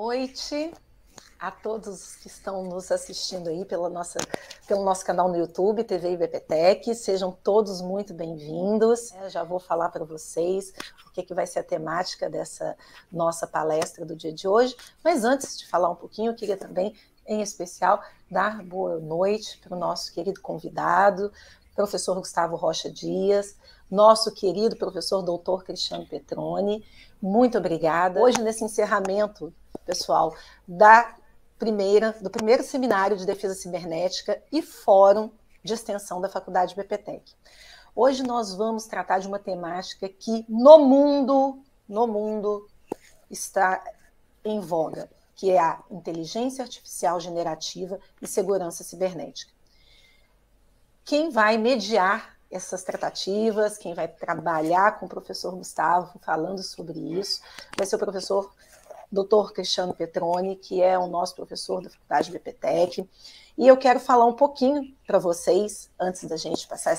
noite a todos que estão nos assistindo aí pelo nosso canal no YouTube, TV IBPTech. Sejam todos muito bem-vindos. Já vou falar para vocês o que vai ser a temática dessa nossa palestra do dia de hoje. Mas antes de falar um pouquinho, eu queria também, em especial, dar boa noite para o nosso querido convidado, professor Gustavo Rocha Dias, nosso querido professor doutor Cristiano Petroni. Muito obrigada. Hoje, nesse encerramento, pessoal, do primeiro seminário de defesa cibernética e fórum de extensão da Faculdade IBPTech. Hoje nós vamos tratar de uma temática que no mundo está em voga, que é a inteligência artificial generativa e segurança cibernética. Quem vai mediar essas tratativas, quem vai trabalhar com o professor Gustavo falando sobre isso, vai ser o professor Dr. Cristiano Petroni, que é o nosso professor da Faculdade IBPTech. E eu quero falar um pouquinho para vocês, antes da gente passar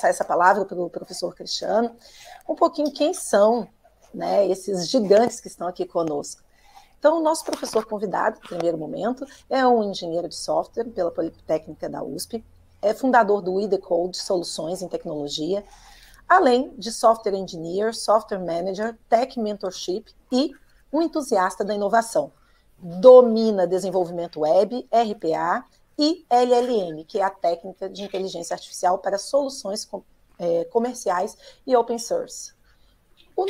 essa palavra para o professor Cristiano, um pouquinho quem são, né, esses gigantes que estão aqui conosco. Então, o nosso professor convidado, no primeiro momento, é um engenheiro de software pela Politécnica da USP, é fundador do WeDecode Soluções em Tecnologia, além de software engineer, software manager, tech mentorship e um entusiasta da inovação. Domina desenvolvimento web, RPA e LLM, que é a técnica de inteligência artificial para soluções comerciais e open source. O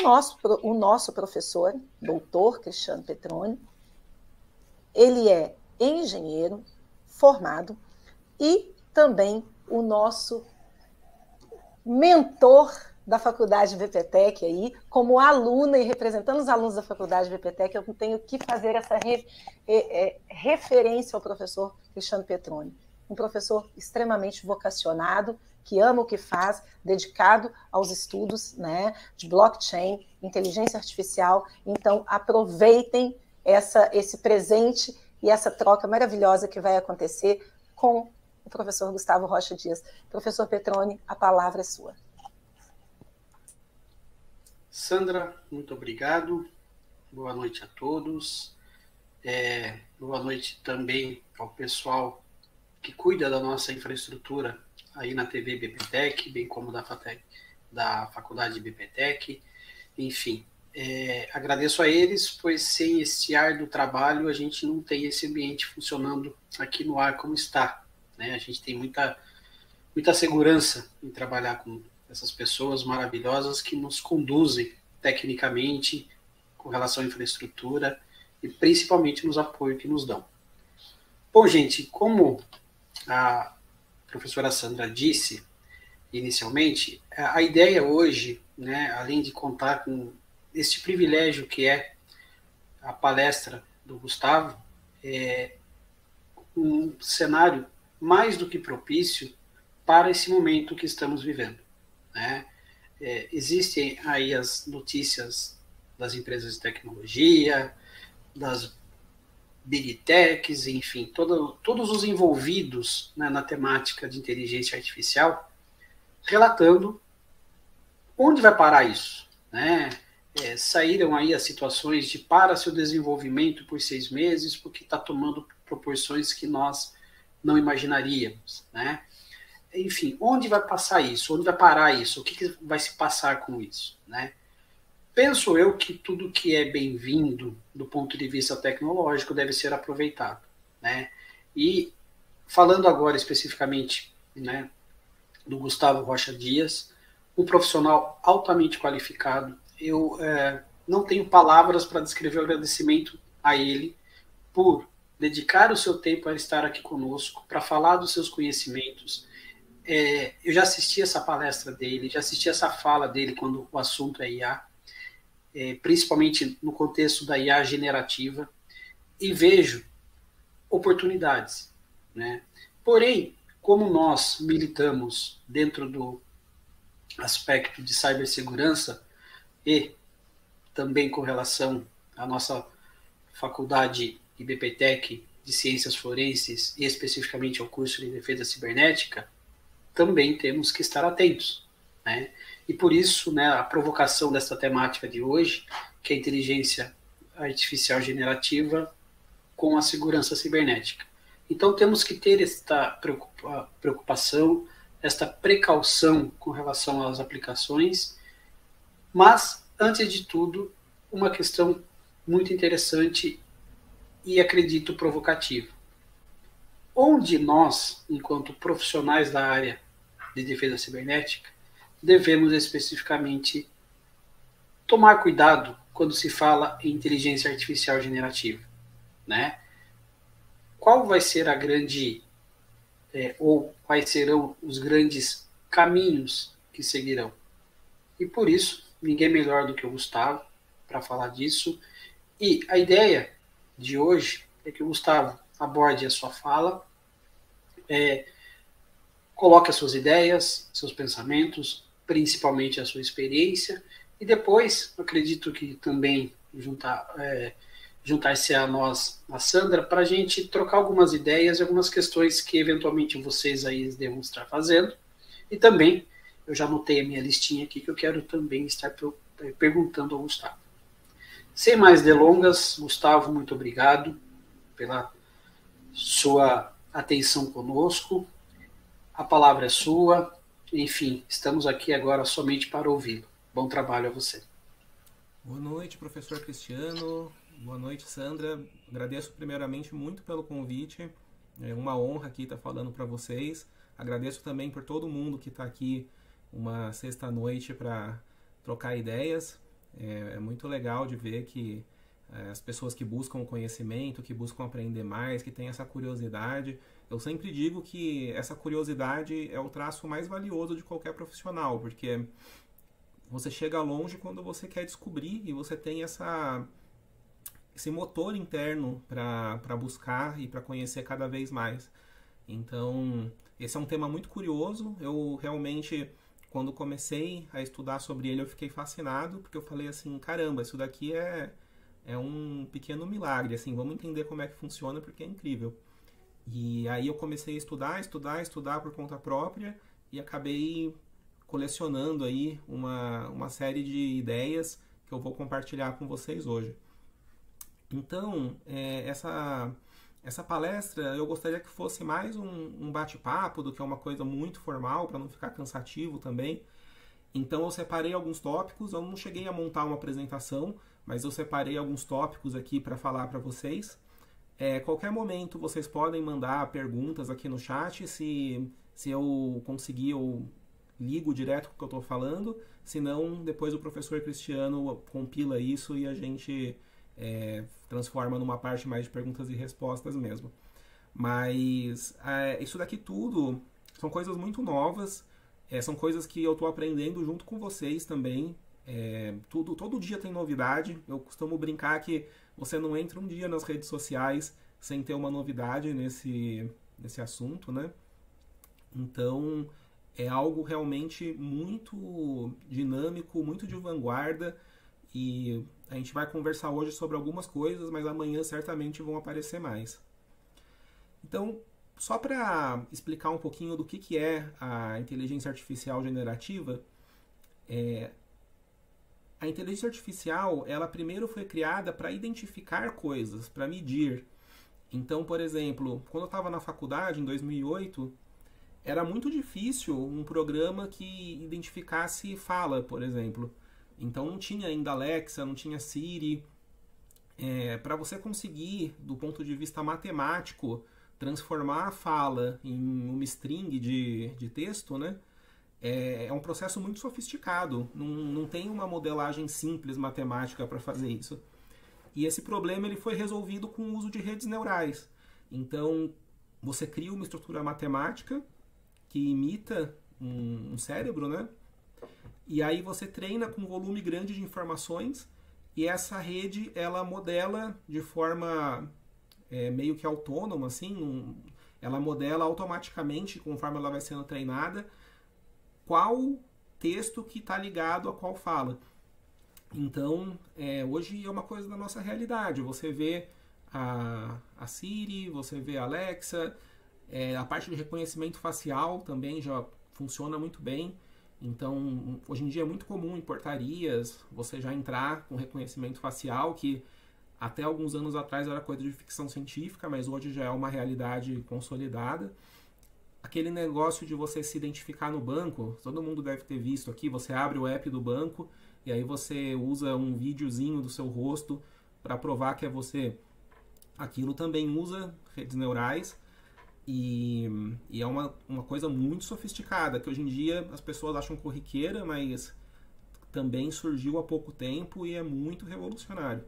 nosso professor, doutor Cristiano Petroni, ele é engenheiro formado e também o nosso mentor da Faculdade IBPTech aí, como aluna e representando os alunos da Faculdade IBPTech, eu tenho que fazer essa referência ao professor Cristiano Petroni, um professor extremamente vocacionado, que ama o que faz, dedicado aos estudos, né, de blockchain, inteligência artificial. Então, aproveitem esse presente e essa troca maravilhosa que vai acontecer com o professor Gustavo Rocha Dias. Professor Petroni, a palavra é sua. Sandra, muito obrigado. Boa noite a todos. Boa noite também ao pessoal que cuida da nossa infraestrutura aí na TV IBPTech, bem como da Faculdade IBPTech. Enfim, agradeço a eles, pois sem esse ar do trabalho a gente não tem esse ambiente funcionando aqui no ar como está, né? A gente tem muita segurança em trabalhar com essas pessoas maravilhosas que nos conduzem tecnicamente com relação à infraestrutura e principalmente nos apoios que nos dão. Bom, gente, como a professora Sandra disse inicialmente, a ideia hoje, né, além de contar com este privilégio que é a palestra do Gustavo, é um cenário mais do que propício para esse momento que estamos vivendo, né? Existem aí as notícias das empresas de tecnologia, das big techs, enfim, todos os envolvidos, né, na temática de inteligência artificial, relatando onde vai parar isso, né? Saíram aí as situações de para seu desenvolvimento por 6 meses, porque está tomando proporções que nós não imaginaríamos, né? Enfim, onde vai passar isso? Onde vai parar isso? O que vai se passar com isso, né? Penso eu que tudo que é bem-vindo do ponto de vista tecnológico deve ser aproveitado, né? E falando agora especificamente, né, do Gustavo Rocha Dias, um profissional altamente qualificado, eu não tenho palavras para descrever o agradecimento a ele por dedicar o seu tempo a estar aqui conosco, para falar dos seus conhecimentos. Eu já assisti essa palestra dele, já assisti essa fala dele quando o assunto é IA, principalmente no contexto da IA generativa, e vejo oportunidades, né? Porém, como nós militamos dentro do aspecto de cibersegurança e também com relação à nossa faculdade IBPTech de Ciências Forenses e especificamente ao curso de Defesa Cibernética, também temos que estar atentos, né? E por isso, né, a provocação dessa temática de hoje, que é a inteligência artificial generativa com a segurança cibernética. Então, temos que ter esta preocupação, esta precaução com relação às aplicações, mas, antes de tudo, uma questão muito interessante e, acredito, provocativa. Onde nós, enquanto profissionais da área de defesa cibernética, devemos especificamente tomar cuidado quando se fala em inteligência artificial generativa, né? Qual vai ser a grande, ou quais serão os grandes caminhos que seguirão? E por isso, ninguém melhor do que o Gustavo para falar disso. E a ideia de hoje é que o Gustavo aborde a sua fala, coloque as suas ideias, seus pensamentos, principalmente a sua experiência, e depois, acredito que também juntar-se a nós, a Sandra, para a gente trocar algumas ideias e algumas questões que eventualmente vocês aí devam estar fazendo. E também, eu já anotei a minha listinha aqui que eu quero também estar perguntando ao Gustavo. Sem mais delongas, Gustavo, muito obrigado pela sua atenção conosco. A palavra é sua. Enfim, estamos aqui agora somente para ouvi-lo. Bom trabalho a você. Boa noite, professor Cristiano. Boa noite, Sandra. Agradeço primeiramente muito pelo convite. É uma honra aqui estar falando para vocês. Agradeço também por todo mundo que está aqui uma sexta-noite para trocar ideias. É muito legal de ver que as pessoas que buscam conhecimento, que buscam aprender mais, que têm essa curiosidade. Eu sempre digo que essa curiosidade é o traço mais valioso de qualquer profissional, porque você chega longe quando você quer descobrir e você tem esse motor interno para buscar e para conhecer cada vez mais. Então, esse é um tema muito curioso. Eu realmente, quando comecei a estudar sobre ele, eu fiquei fascinado, porque eu falei assim, caramba, isso daqui é um pequeno milagre, assim, vamos entender como é que funciona, porque é incrível. E aí eu comecei a estudar por conta própria e acabei colecionando aí uma série de ideias que eu vou compartilhar com vocês hoje. Então, essa palestra eu gostaria que fosse mais um bate-papo do que uma coisa muito formal, para não ficar cansativo também. Então eu separei alguns tópicos, eu não cheguei a montar uma apresentação, mas eu separei alguns tópicos aqui para falar para vocês. Qualquer momento vocês podem mandar perguntas aqui no chat, se eu conseguir eu ligo direto com o que eu estou falando, senão depois o professor Cristiano compila isso e a gente transforma numa parte mais de perguntas e respostas mesmo. Mas isso daqui tudo são coisas muito novas, são coisas que eu estou aprendendo junto com vocês também. Todo dia tem novidade. Eu costumo brincar que você não entra um dia nas redes sociais sem ter uma novidade nesse assunto, né? Então é algo realmente muito dinâmico, muito de vanguarda, e a gente vai conversar hoje sobre algumas coisas, mas amanhã certamente vão aparecer mais. Então, só para explicar um pouquinho do que é a inteligência artificial generativa, a inteligência artificial, ela primeiro foi criada para identificar coisas, para medir. Então, por exemplo, quando eu estava na faculdade, em 2008, era muito difícil um programa que identificasse fala, por exemplo. Então não tinha ainda Alexa, não tinha Siri. Para você conseguir, do ponto de vista matemático, transformar a fala em uma string de texto, né? É um processo muito sofisticado. Não tem uma modelagem simples matemática para fazer isso. E esse problema ele foi resolvido com o uso de redes neurais. Então, você cria uma estrutura matemática que imita um cérebro, né? E aí você treina com um volume grande de informações e essa rede, ela modela de forma meio que autônoma, assim, ela modela automaticamente, conforme ela vai sendo treinada, qual texto que está ligado a qual fala. Então, hoje é uma coisa da nossa realidade. Você vê a Siri, você vê a Alexa, a parte de reconhecimento facial também já funciona muito bem. Então, hoje em dia é muito comum em portarias você já entrar com reconhecimento facial, que Até alguns anos atrás era coisa de ficção científica, mas hoje já é uma realidade consolidada. Aquele negócio de você se identificar no banco, todo mundo deve ter visto aqui, você abre o app do banco e aí você usa um videozinho do seu rosto para provar que é você. Aquilo também usa redes neurais e é uma coisa muito sofisticada, que hoje em dia as pessoas acham corriqueira, mas também surgiu há pouco tempo e é muito revolucionário.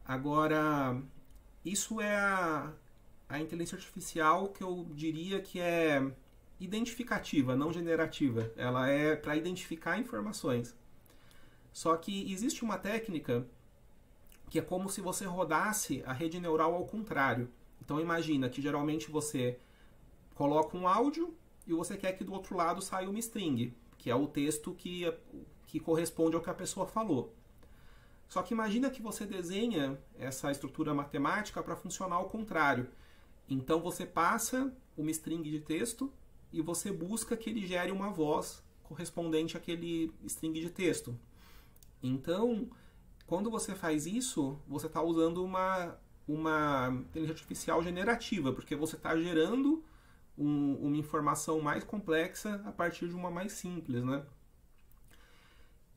Agora, isso é a inteligência artificial que eu diria que é identificativa, não generativa. Ela é para identificar informações. Só que existe uma técnica que é como se você rodasse a rede neural ao contrário. Então imagina que geralmente você coloca um áudio e você quer que do outro lado saia uma string, que é o texto que corresponde ao que a pessoa falou. Só que imagina que você desenha essa estrutura matemática para funcionar ao contrário. Então você passa uma string de texto e você busca que ele gere uma voz correspondente àquele string de texto. Então, quando você faz isso, você está usando uma inteligência artificial generativa, porque você está gerando uma informação mais complexa a partir de uma mais simples, né?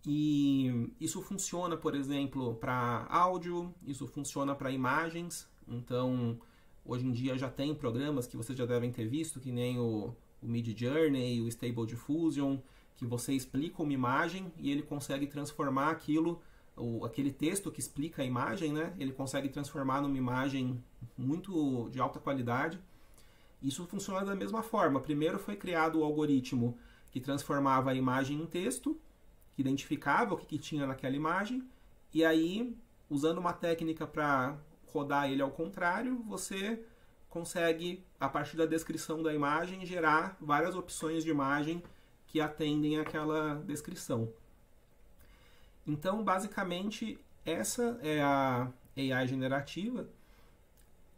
E isso funciona, por exemplo, para áudio, isso funciona para imagens. Então, hoje em dia já tem programas que vocês já devem ter visto, que nem o Midjourney, o Stable Diffusion, que você explica uma imagem e ele consegue transformar aquele texto que explica a imagem, né? Ele consegue transformar numa imagem muito de alta qualidade. Isso funciona da mesma forma. Primeiro foi criado o algoritmo que transformava a imagem em texto, que identificava o que tinha naquela imagem, e aí, usando uma técnica para rodar ele ao contrário, você consegue, a partir da descrição da imagem, gerar várias opções de imagem que atendem àquela descrição. Então, basicamente, essa é a AI generativa,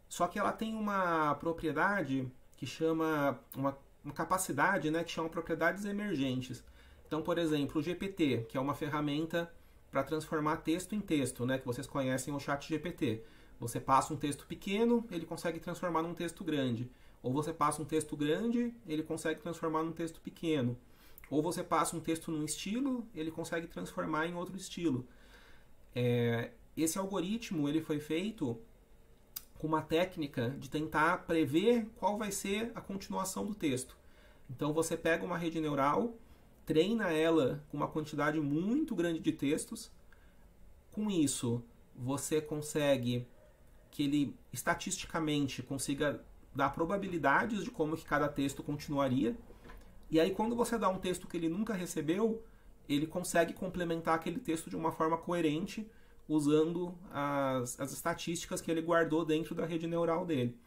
só que ela tem uma propriedade que chama, uma capacidade, né, que chama propriedades emergentes. Então, por exemplo, o GPT, que é uma ferramenta para transformar texto em texto, né, que vocês conhecem o ChatGPT. Você passa um texto pequeno, ele consegue transformar num texto grande. Ou você passa um texto grande, ele consegue transformar num texto pequeno. Ou você passa um texto num estilo, ele consegue transformar em outro estilo. Esse algoritmo ele foi feito com uma técnica de tentar prever qual vai ser a continuação do texto. Então você pega uma rede neural, treina ela com uma quantidade muito grande de textos. Com isso, você consegue que ele estatisticamente consiga dar probabilidades de como que cada texto continuaria. E aí, quando você dá um texto que ele nunca recebeu, ele consegue complementar aquele texto de uma forma coerente, usando as estatísticas que ele guardou dentro da rede neural dele.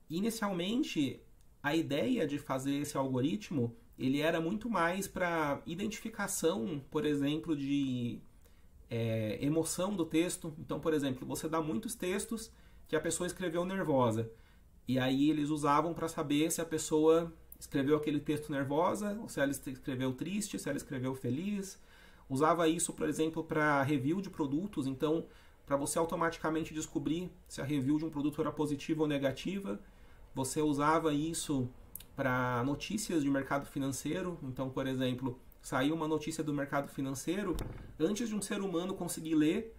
Inicialmente, a ideia de fazer esse algoritmo ele era muito mais para identificação, por exemplo, de emoção do texto. Então, por exemplo, você dá muitos textos que a pessoa escreveu nervosa. E aí eles usavam para saber se a pessoa escreveu aquele texto nervosa, ou se ela escreveu triste, se ela escreveu feliz. Usava isso, por exemplo, para review de produtos. Então, para você automaticamente descobrir se a review de um produto era positiva ou negativa. Você usava isso para notícias de mercado financeiro. Então, por exemplo, saiu uma notícia do mercado financeiro, antes de um ser humano conseguir ler,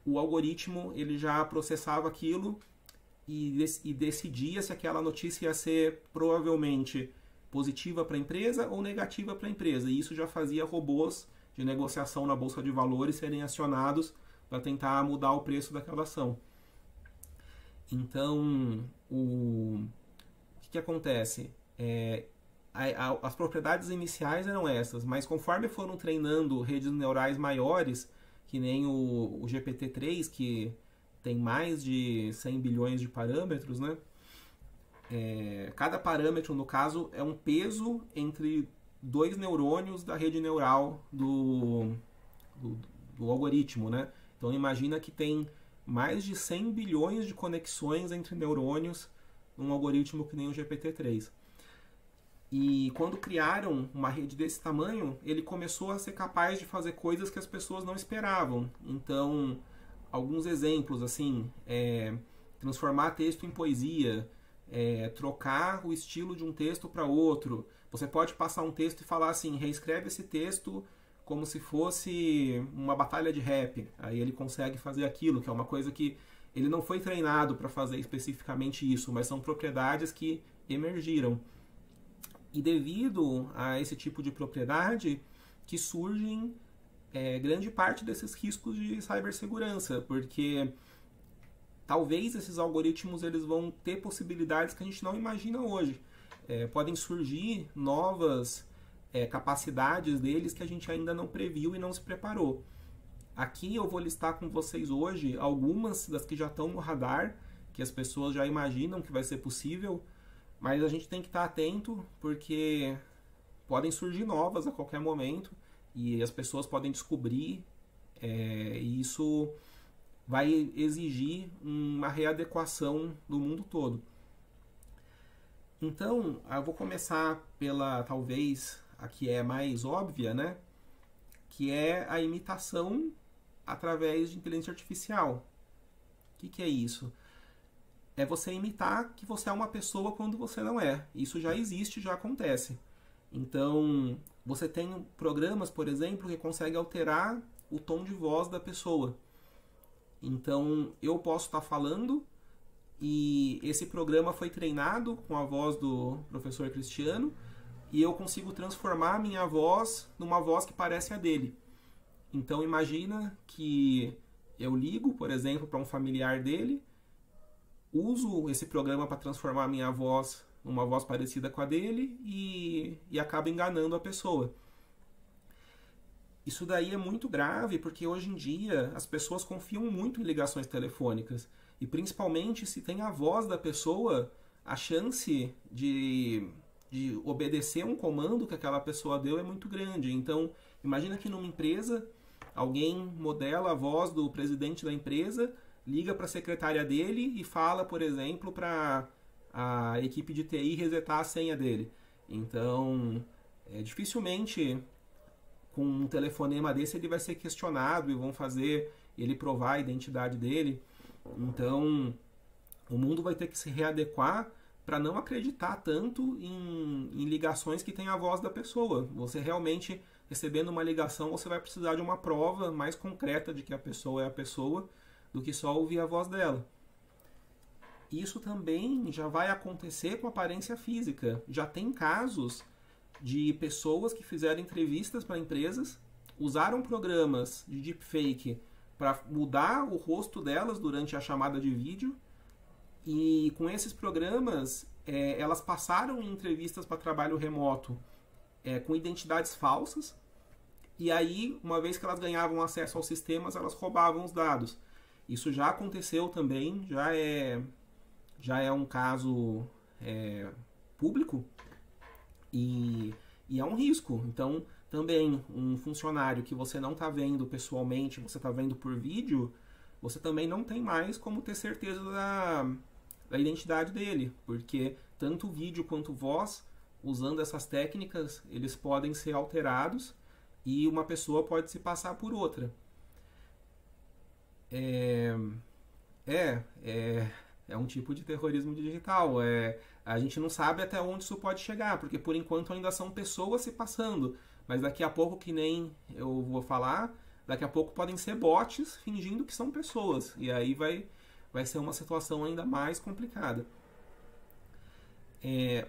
o algoritmo ele já processava aquilo e decidia se aquela notícia ia ser provavelmente positiva para a empresa ou negativa para a empresa. E isso já fazia robôs de negociação na Bolsa de Valores serem acionados para tentar mudar o preço daquela ação. Então, o que acontece? As propriedades iniciais eram essas, mas conforme foram treinando redes neurais maiores, que nem o GPT-3, que tem mais de 100 bilhões de parâmetros, né? Cada parâmetro, no caso, é um peso entre dois neurônios da rede neural do algoritmo, né? Então imagina que tem mais de 100 bilhões de conexões entre neurônios num algoritmo que nem o GPT-3. E quando criaram uma rede desse tamanho, ele começou a ser capaz de fazer coisas que as pessoas não esperavam. Então, alguns exemplos, assim, transformar texto em poesia, trocar o estilo de um texto para outro. Você pode passar um texto e falar assim, reescreve esse texto como se fosse uma batalha de rap. Aí ele consegue fazer aquilo, que é uma coisa que ele não foi treinado para fazer especificamente isso, mas são propriedades que emergiram. E devido a esse tipo de propriedade que surgem grande parte desses riscos de cibersegurança, porque talvez esses algoritmos eles vão ter possibilidades que a gente não imagina hoje. Podem surgir novas capacidades deles que a gente ainda não previu e não se preparou. Aqui eu vou listar com vocês hoje algumas das que já estão no radar, que as pessoas já imaginam que vai ser possível, mas a gente tem que estar atento porque podem surgir novas a qualquer momento e as pessoas podem descobrir, e isso vai exigir uma readequação do mundo todo. Então, eu vou começar pela, talvez, a que é mais óbvia, né? Que é a imitação através de inteligência artificial. O que é isso? É você imitar que você é uma pessoa quando você não é. Isso já existe, já acontece. Então, você tem programas, por exemplo, que conseguem alterar o tom de voz da pessoa. Então, eu posso estar falando e esse programa foi treinado com a voz do professor Cristiano e eu consigo transformar a minha voz numa voz que parece a dele. Então, imagina que eu ligo, por exemplo, para um familiar dele, uso esse programa para transformar a minha voz numa voz parecida com a dele e acabo enganando a pessoa. Isso daí é muito grave porque hoje em dia as pessoas confiam muito em ligações telefônicas e principalmente se tem a voz da pessoa, a chance de obedecer um comando que aquela pessoa deu é muito grande. Então, imagina que numa empresa alguém modela a voz do presidente da empresa, liga para a secretária dele e fala, por exemplo, para a equipe de TI resetar a senha dele. Então, dificilmente com um telefonema desse ele vai ser questionado e vão fazer ele provar a identidade dele. Então, o mundo vai ter que se readequar para não acreditar tanto em ligações que tem a voz da pessoa. Você realmente, recebendo uma ligação, você vai precisar de uma prova mais concreta de que a pessoa é a pessoa do que só ouvir a voz dela. Isso também já vai acontecer com aparência física. Já tem casos de pessoas que fizeram entrevistas para empresas, usaram programas de deepfake para mudar o rosto delas durante a chamada de vídeo e com esses programas elas passaram em entrevistas para trabalho remoto com identidades falsas e aí, uma vez que elas ganhavam acesso aos sistemas, elas roubavam os dados. Isso já aconteceu também, já é um caso público e é um risco. Então, também, um funcionário que você não está vendo pessoalmente, você está vendo por vídeo, você também não tem mais como ter certeza da identidade dele, porque tanto vídeo quanto voz, usando essas técnicas, eles podem ser alterados e uma pessoa pode se passar por outra. É um tipo de terrorismo digital. A gente não sabe até onde isso pode chegar, porque por enquanto ainda são pessoas se passando, mas daqui a pouco, que nem eu vou falar, daqui a pouco podem ser bots fingindo que são pessoas, e aí vai ser uma situação ainda mais complicada.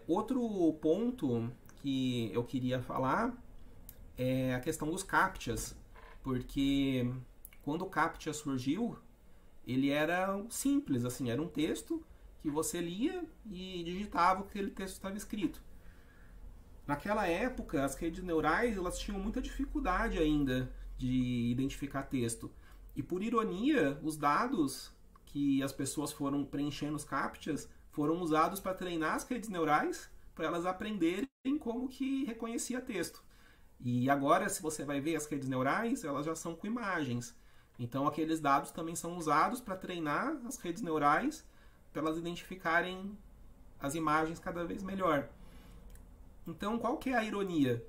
Outro ponto que eu queria falar é a questão dos CAPTCHAs, porque quando o CAPTCHA surgiu, ele era simples, assim, era um texto que você lia e digitava o que aquele texto estava escrito. Naquela época, as redes neurais elas tinham muita dificuldade ainda de identificar texto. E por ironia, os dados que as pessoas foram preenchendo os CAPTCHAs foram usados para treinar as redes neurais, para elas aprenderem como que reconhecia texto. E agora, se você vai ver as redes neurais, elas já são com imagens. Então, aqueles dados também são usados para treinar as redes neurais, para elas identificarem as imagens cada vez melhor. Então, qual que é a ironia?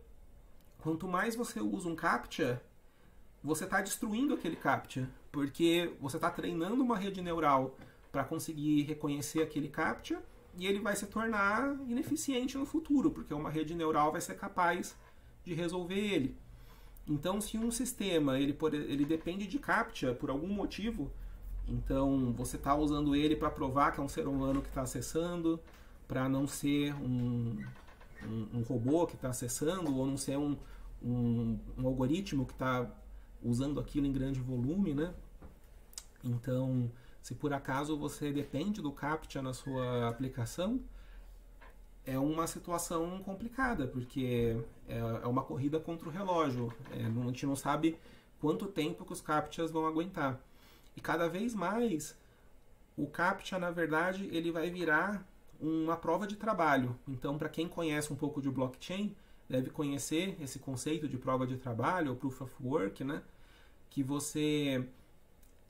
Quanto mais você usa um CAPTCHA, você está destruindo aquele CAPTCHA, porque você está treinando uma rede neural para conseguir reconhecer aquele CAPTCHA e ele vai se tornar ineficiente no futuro, porque uma rede neural vai ser capaz de resolver ele. Então, se um sistema ele depende de CAPTCHA por algum motivo, então você está usando ele para provar que é um ser humano que está acessando, para não ser um robô que está acessando, ou não ser um algoritmo que está usando aquilo em grande volume, né? Então, se por acaso você depende do CAPTCHA na sua aplicação, é uma situação complicada, porque é uma corrida contra o relógio. A gente não sabe quanto tempo que os CAPTCHAs vão aguentar. E cada vez mais, o CAPTCHA, na verdade, ele vai virar uma prova de trabalho. Então, para quem conhece um pouco de blockchain, deve conhecer esse conceito de prova de trabalho, ou proof of work, né? Que você,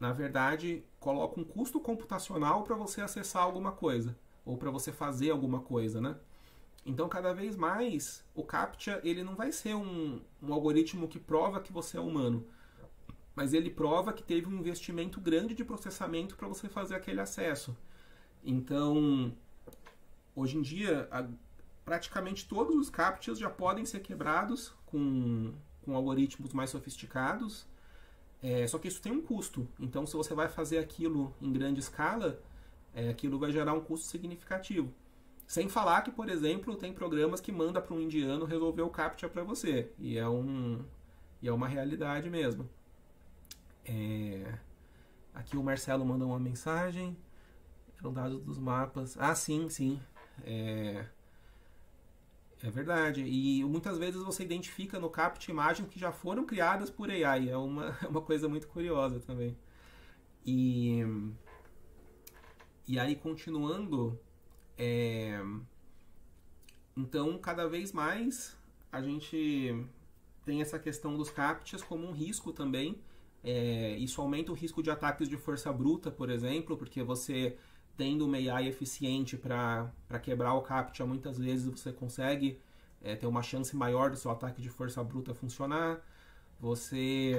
na verdade, coloca um custo computacional para você acessar alguma coisa, ou para você fazer alguma coisa, né? Então, cada vez mais, o CAPTCHA ele não vai ser um algoritmo que prova que você é humano, mas ele prova que teve um investimento grande de processamento para você fazer aquele acesso. Então, hoje em dia, praticamente todos os CAPTCHAs já podem ser quebrados com algoritmos mais sofisticados, só que isso tem um custo. Então, se você vai fazer aquilo em grande escala, aquilo vai gerar um custo significativo. Sem falar que, por exemplo, tem programas que manda para um indiano resolver o CAPTCHA para você. E é uma realidade mesmo. Aqui o Marcelo mandou uma mensagem. Eram dados dos mapas. Ah, sim, sim. É verdade. E muitas vezes você identifica no CAPTCHA imagens que já foram criadas por AI. É uma coisa muito curiosa também. E aí, continuando... Então, cada vez mais a gente tem essa questão dos CAPTCHAs como um risco também. Isso aumenta o risco de ataques de força bruta, por exemplo, porque você, tendo uma AI eficiente para quebrar o CAPTCHA, muitas vezes você consegue ter uma chance maior do seu ataque de força bruta funcionar. Você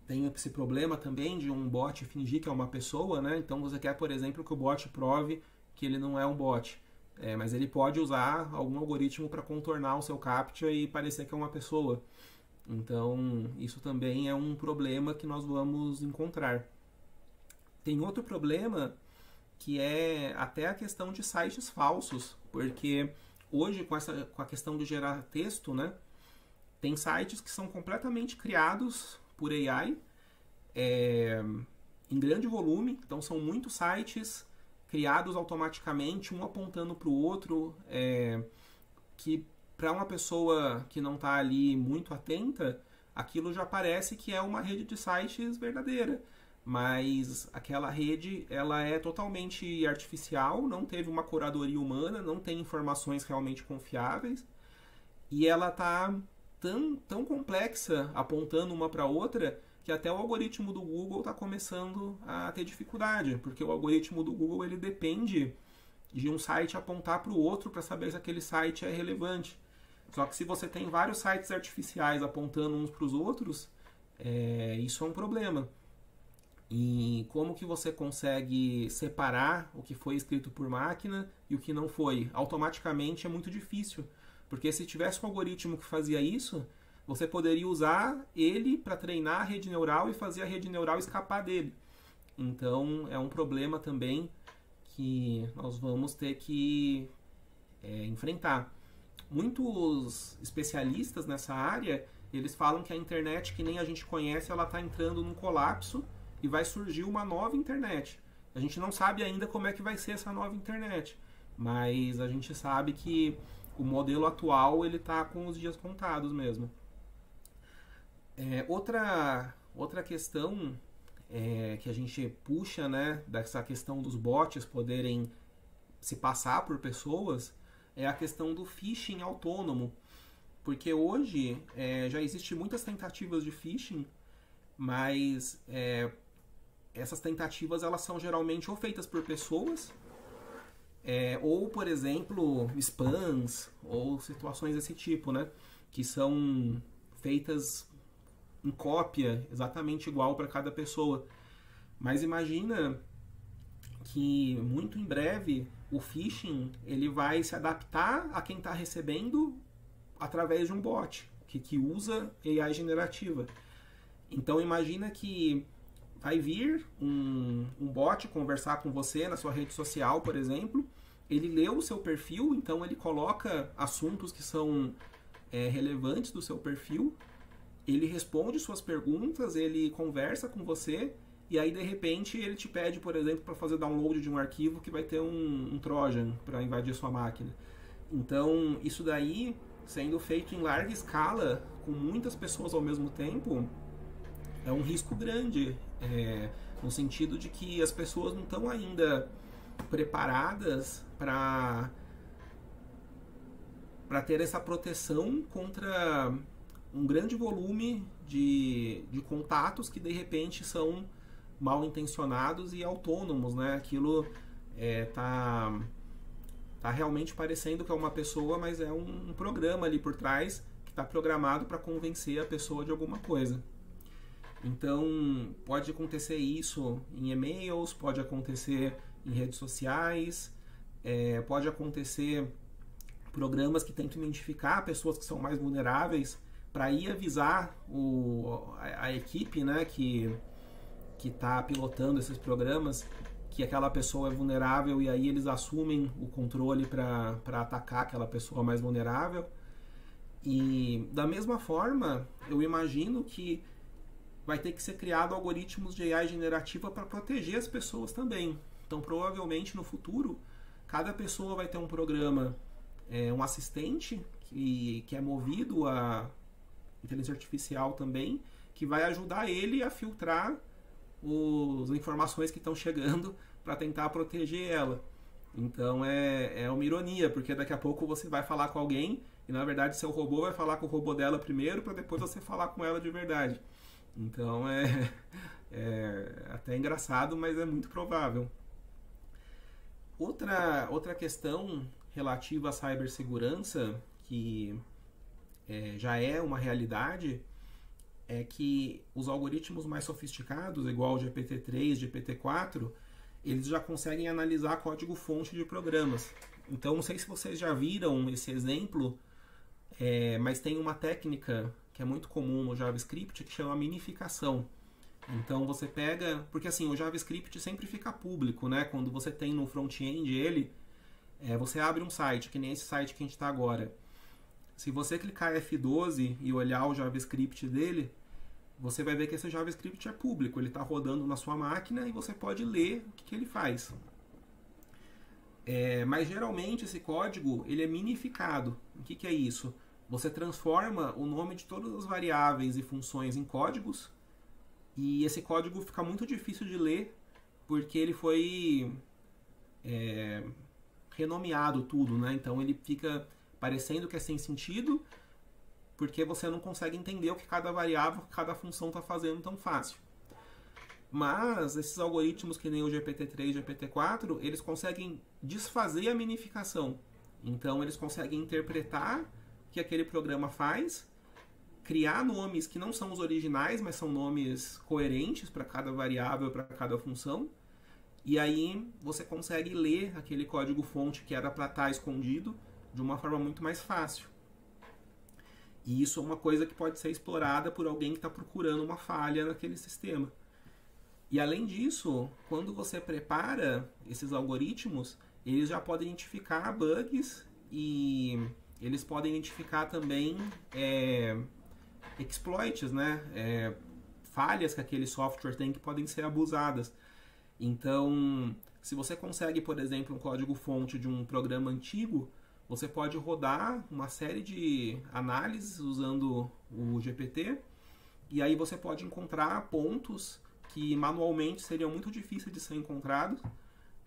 tem esse problema também de um bot fingir que é uma pessoa, né? Então você quer, por exemplo, que o bot prove que ele não é um bot. Mas ele pode usar algum algoritmo para contornar o seu CAPTCHA e parecer que é uma pessoa. Então isso também é um problema que nós vamos encontrar. Tem outro problema que é até a questão de sites falsos, porque hoje com a questão de gerar texto, né? Tem sites que são completamente criados por AI em grande volume, então são muitos sites criados automaticamente, um apontando para o outro, que para uma pessoa que não está ali muito atenta, aquilo já parece que é uma rede de sites verdadeira, mas aquela rede ela é totalmente artificial, não teve uma curadoria humana, não tem informações realmente confiáveis, e ela está tão complexa, apontando uma para outra, que até o algoritmo do Google está começando a ter dificuldade, porque o algoritmo do Google ele depende de um site apontar para o outro para saber se aquele site é relevante. Só que se você tem vários sites artificiais apontando uns para os outros, isso é um problema. E como que você consegue separar o que foi escrito por máquina e o que não foi? Automaticamente é muito difícil. Porque se tivesse um algoritmo que fazia isso, você poderia usar ele para treinar a rede neural e fazer a rede neural escapar dele. Então é um problema também que nós vamos ter que enfrentar. Muitos especialistas nessa área, eles falam que a internet que nem a gente conhece, ela está entrando num colapso e vai surgir uma nova internet. A gente não sabe ainda como é que vai ser essa nova internet, mas a gente sabe que o modelo atual ele está com os dias contados mesmo. Outra questão que a gente puxa, né, dessa questão dos bots poderem se passar por pessoas, é a questão do phishing autônomo. Porque hoje já existem muitas tentativas de phishing, mas essas tentativas elas são geralmente ou feitas por pessoas, ou, por exemplo, spams, ou situações desse tipo, né? Que são feitas em cópia, exatamente igual para cada pessoa. Mas imagina que muito em breve o phishing ele vai se adaptar a quem está recebendo através de um bot que usa AI generativa. Então imagina que vai vir um bot conversar com você na sua rede social, por exemplo. Ele lê o seu perfil, então ele coloca assuntos que são relevantes do seu perfil. Ele responde suas perguntas, ele conversa com você. E aí, de repente, ele te pede, por exemplo, para fazer download de um arquivo que vai ter um Trojan para invadir sua máquina. Então, isso daí, sendo feito em larga escala, com muitas pessoas ao mesmo tempo, é um risco grande, no sentido de que as pessoas não estão ainda preparadas para ter essa proteção contra um grande volume de contatos que, de repente, são mal intencionados e autônomos, né? Aquilo tá realmente parecendo que é uma pessoa, mas é um programa ali por trás que está programado para convencer a pessoa de alguma coisa. Então, pode acontecer isso em e-mails, pode acontecer em redes sociais, pode acontecer programas que tentam identificar pessoas que são mais vulneráveis para ir avisar a equipe, né, que está pilotando esses programas, que aquela pessoa é vulnerável, e aí eles assumem o controle para atacar aquela pessoa mais vulnerável. E da mesma forma, eu imagino que vai ter que ser criado algoritmos de AI generativa para proteger as pessoas também. Então, provavelmente no futuro, cada pessoa vai ter um programa, um assistente que é movido a inteligência artificial também, que vai ajudar ele a filtrar as informações que estão chegando para tentar proteger ela. Então é uma ironia, porque daqui a pouco você vai falar com alguém e na verdade seu robô vai falar com o robô dela primeiro para depois você falar com ela de verdade. Então é até engraçado, mas é muito provável. Outra questão relativa à cibersegurança, que já é uma realidade, é que os algoritmos mais sofisticados, igual o GPT-3, GPT-4, eles já conseguem analisar código-fonte de programas. Então, não sei se vocês já viram esse exemplo, mas tem uma técnica que é muito comum no JavaScript que chama minificação. Então, você pega... Porque assim, o JavaScript sempre fica público, né? Quando você tem no front-end ele, você abre um site, que nem esse site que a gente está agora. Se você clicar F12 e olhar o JavaScript dele, você vai ver que esse JavaScript é público. Ele está rodando na sua máquina e você pode ler o que ele faz. Mas geralmente esse código ele é minificado. O que é isso? Você transforma o nome de todas as variáveis e funções em códigos, e esse código fica muito difícil de ler porque ele foi renomeado tudo, né? Então ele fica parecendo que é sem sentido, porque você não consegue entender o que cada variável, cada função está fazendo tão fácil. Mas esses algoritmos que nem o GPT-3 e o GPT-4, eles conseguem desfazer a minificação. Então eles conseguem interpretar o que aquele programa faz, criar nomes que não são os originais, mas são nomes coerentes para cada variável, para cada função. E aí você consegue ler aquele código-fonte que era para estar escondido de uma forma muito mais fácil. E isso é uma coisa que pode ser explorada por alguém que está procurando uma falha naquele sistema. E além disso, quando você prepara esses algoritmos, eles já podem identificar bugs e eles podem identificar também exploits, né? Falhas que aquele software tem que podem ser abusadas. Então, se você consegue, por exemplo, um código-fonte de um programa antigo, você pode rodar uma série de análises usando o GPT, e aí você pode encontrar pontos que manualmente seriam muito difíceis de ser encontrados,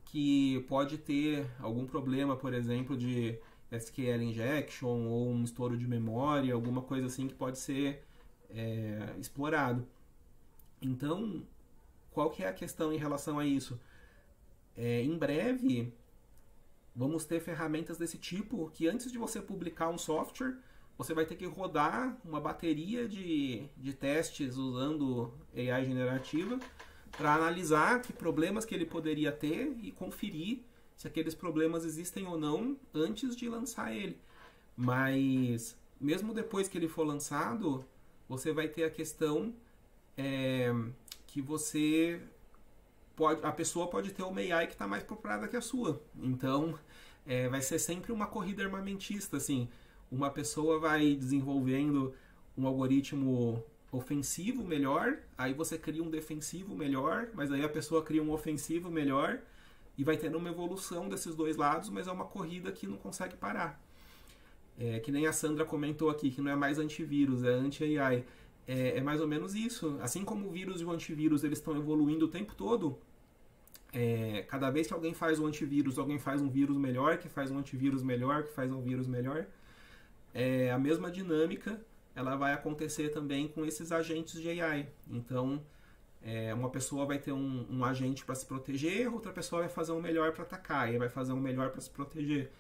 que pode ter algum problema, por exemplo, de SQL injection ou um estouro de memória, alguma coisa assim que pode ser explorado. Então, qual que é a questão em relação a isso? Em breve, vamos ter ferramentas desse tipo que antes de você publicar um software, você vai ter que rodar uma bateria de testes usando AI generativa para analisar que problemas que ele poderia ter e conferir se aqueles problemas existem ou não antes de lançar ele. Mas mesmo depois que ele for lançado, você vai ter a questão que a pessoa pode ter uma AI que está mais preparada que a sua. Então vai ser sempre uma corrida armamentista, assim. Uma pessoa vai desenvolvendo um algoritmo ofensivo melhor, aí você cria um defensivo melhor, mas aí a pessoa cria um ofensivo melhor, e vai tendo uma evolução desses dois lados, mas é uma corrida que não consegue parar. Que nem a Sandra comentou aqui, que não é mais antivírus, é anti-AI. É mais ou menos isso. Assim como o vírus e o antivírus eles estão evoluindo o tempo todo, cada vez que alguém faz um antivírus, alguém faz um vírus melhor, que faz um antivírus melhor, que faz um vírus melhor. A mesma dinâmica ela vai acontecer também com esses agentes de AI. Então, uma pessoa vai ter um agente para se proteger, outra pessoa vai fazer um melhor para atacar, e vai fazer um melhor para se proteger.